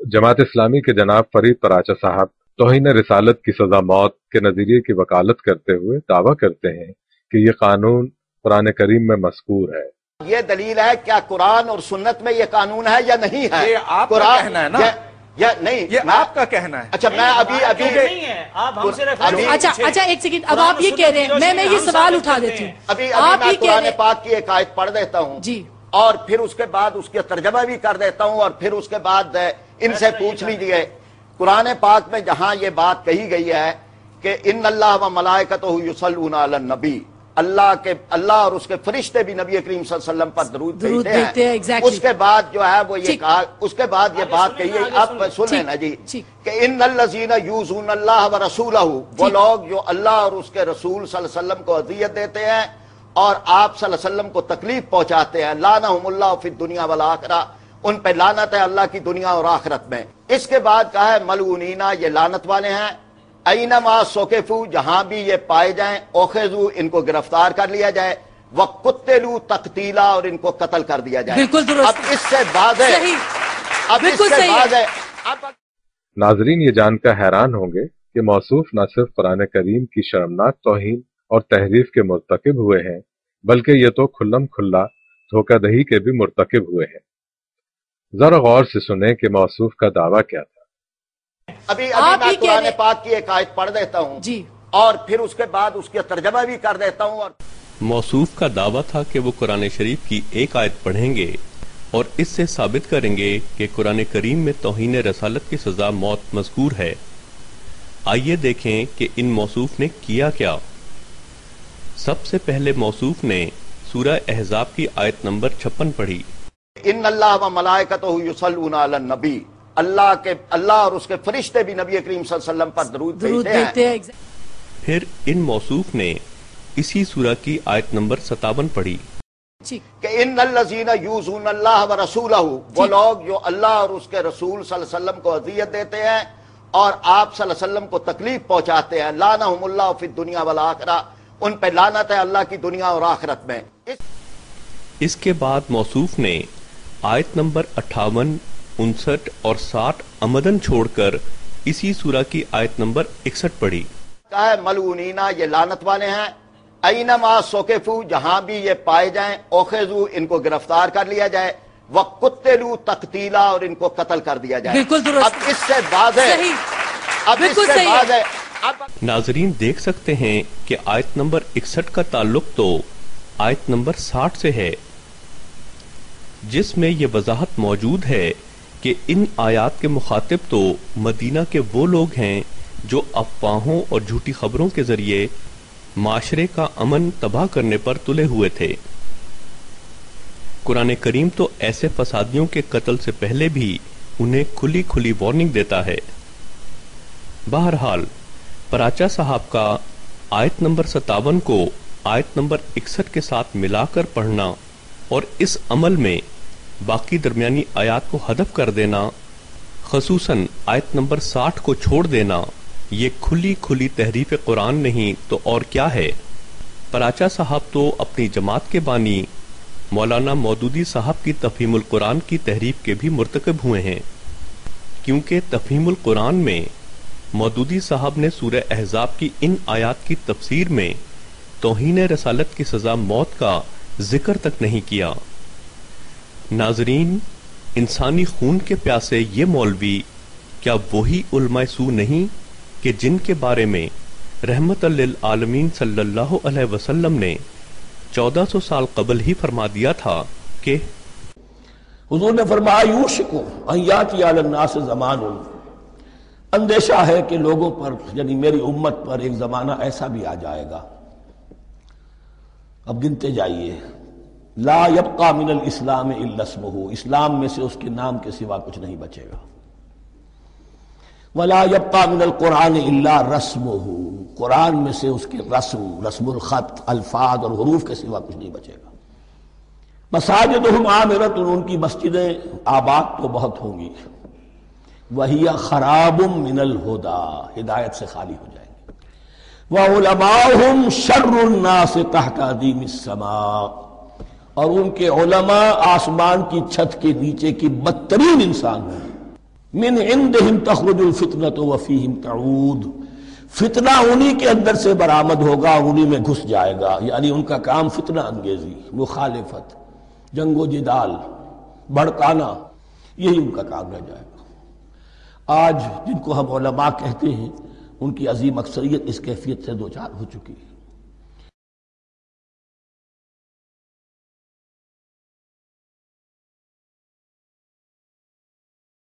जमात इस्लामी के जनाब फरीद पराचा साहब तौहीन रिसालत की सजा मौत के नजरिए की वकालत करते हुए दावा करते हैं कि ये कानून कुरान करीम में मज़कूर है। ये दलील है, क्या कुरान और सुन्नत में ये कानून है या नहीं है? ये आपका कहना है ना? या नहीं, ये आपका कहना है। अच्छा, मैं अभी नहीं है, आप हमसे अच्छा एक सेकंड, अब आप ये कह रहे हैं, मैं ये सवाल उठा देती हूँ। अभी मैं कुरान पाक की एक आयत पढ़ देता हूँ जी, और फिर उसके बाद उसके तर्जमा भी कर देता हूँ और फिर उसके बाद इनसे पूछ लीजिए। कुरान पाक में जहाँ ये बात कही गई है कि इन्नल्लाह व मलाइकतहु युसल्लूना अलन नबी, अल्लाह और उसके फरिश्ते भी नबी करीम सल्लल्लाहु अलैहि वसल्लम पर दरूद भेजते हैं। exactly. उसके बाद जो है वो ये कहा, उसके बाद ये बात कही है, आप सुन लेना जी, कि इन्नल्लज़ीना यूज़ूनल्लाह व रसूलहु, वो लोग जो अल्लाह और उसके रसूल सल्लल्लाहु अलैहि वसल्लम को अज़ियत देते हैं और आप सल्लल्लाहु अलैहि वसल्लम को तकलीफ पहुंचाते हैं, लानहुमुल्लाहु फिद दुनिया वल आखिरा, उन पे लानत है अल्लाह की दुनिया और आखिरत में। इसके बाद कहा है मलऊनीना, ये लानत वाले हैं, ऐनमा सोकेफू, जहां भी ये पाए जाएं, ओखेजू, इनको गिरफ्तार कर लिया जाए, वकुत्तिलू तकतीला, और इनको कत्ल कर दिया जाए। बिल्कुल दुरुस्त। अब इससे बाद है, अब इससे बाद है। नाजरीन ये जानकर हैरान होंगे कि मौसूफ न सिर्फ कुरान करीम की शर्मनाक तौहीन और तहरीफ के मुर्तकिब हुए हैं, बल्कि ये तो खुल्लम खुल्ला धोखादही के भी मुर्तकिब हुए हैं। जरा गौर से सुने कि मौसूफ का दावा क्या था। अभी मैं कुरान पाक की एक आयत पढ़ देता हूँ जी, और फिर उसके बाद उसके तर्जमा भी कर देता हूँ। और मौसूफ का दावा था कि वो कुरान शरीफ की एक आयत पढ़ेंगे और इससे साबित करेंगे कि कुरान करीम में तौहीन रसालत की सजा मौत मज़कूर है। आइए देखें कि इन मौसूफ ने किया क्या। सबसे पहले मौसूफ ने सूरह अहज़ाब की आयत नंबर 56 पढ़ी। इन्नल्लाह व मलाइकतहु युसल्लूना अलन नबी, अल्लाह और उसके फरिश्ते भी नबी करीम सल्लल्लाहु अलैहि वसल्लम पर दरूद भेजते हैं। फिर इन मौसूफ ने इसी सूरह की आयत नंबर 57 पढ़ी कि इन्नल्लज़ीना यूज़ूनल्लाह व रसूलहु, वो लोग जो अल्लाह और उसके रसूल सल्लल्लाहु अलैहि वसल्लम को अज़ियत देते हैं और आप सल्लल्लाहु अलैहि वसल्लम को तकलीफ पहुंचाते हैं, लानहुमुल्लाहु फिद दुनिया वल आखिरा, उन पे लानत है अल्लाह की दुनिया और आखिरत में। इसके बाद मौसूफ ने आयत नंबर 58, 59 और 60 अमदन छोड़कर इसी सूरह की आयत नंबर 61 पढ़ी। कहा है मलऊनीना, ये लानत वाले हैं, ऐनमा सोकेफू, जहां भी ये पाए जाएं, ओखेजू, इनको गिरफ्तार कर लिया जाए, वकुत्तिलू तकतीला, और इनको कत्ल कर दिया जाए। बिल्कुल दुरुस्त। अब इससे बाद है, अब इससे बाद है। नाजरीन देख सकते हैं कि आयत नंबर 61 का ताल्लुक तो आयत नंबर 60 से है, जिसमें यह वजाहत मौजूद है कि इन आयात के मुखातिब तो मदीना के वो लोग हैं जो अफवाहों और झूठी खबरों के जरिए माशरे का अमन तबाह करने पर तुले हुए थे। कुरान करीम तो ऐसे फसादियों के कत्ल से पहले भी उन्हें खुली खुली वार्निंग देता है। बहरहाल पराचा साहब का आयत नंबर 57 को आयत नंबर 61 के साथ मिलाकर पढ़ना और इस अमल में बाकी दरमियानी आयात को हदफ कर देना, खसूसन आयत नंबर 60 को छोड़ देना, ये खुली खुली तहरीफ कुरान नहीं तो और क्या है। पराचा साहब तो अपनी जमात के बानी मौलाना मौदूदी साहब की तफहीमुल कुरान की तहरीफ के भी मुर्तकब हुए हैं, क्योंकि तफहीमुल कुरान में मौदूदी साहब ने सूरह अहज़ाब की इन आयात की तफसीर में तौहीन रसालत की सजा मौत का जिक्र तक नहीं किया। नाजरीन, इंसानी खून के प्यासे ये मौलवी क्या वही उलमाए सू नहीं कि जिनके बारे में रहमतल लिल आलमीन सल्लल्लाहु अलैहि वसल्लम ने 1400 साल कबल ही फरमा दिया था कि हुजूर ने फरमाया यूशिकु अन याति अलन नास ज़मानुन, अंदेशा है कि लोगों पर यानी मेरी उम्मत पर एक जमाना ऐसा भी आ जाएगा, अब गिनते जाइए, ला यब्का मिनल इस्लाम इल्ला इस्मुहु, इस्लाम में से उसके नाम के सिवा कुछ नहीं बचेगा, वला यब्का मिनल कुरान इल्ला रस्मुहु, कुरान में से उसके रस्म, रस्मुल खत, अल्फाज और हुरूफ के सिवा कुछ नहीं बचेगा। मसाजिदुहुम आमिरतुन, उनकी मस्जिदें आबाद तो बहुत होंगी, वहिया खराबुम मिनल हुदा, हिदायत से खाली हो जाएंगे, व उलमाहुम शर्रुन नास तहत अदीमिस समा, और उनके उलमा आसमान की छत के नीचे की बदतरीन इंसान होंगे। من عندہم تخرج الفتنۃ وفیہم تعود، فتنہ انہی کے اندر سے برآمد ہوگا، انہی میں گھس جائے گا. یعنی ان کا کام فتنہ انگیزی، مخالفت، جنگ و جدال، بھڑکانا، یہی ان کا کام رہ جائے گا. آج جن کو ہم علماء کہتے ہیں ان کی عظیم اکثریت اس کیفیت سے دوچار ہو چکی ہے.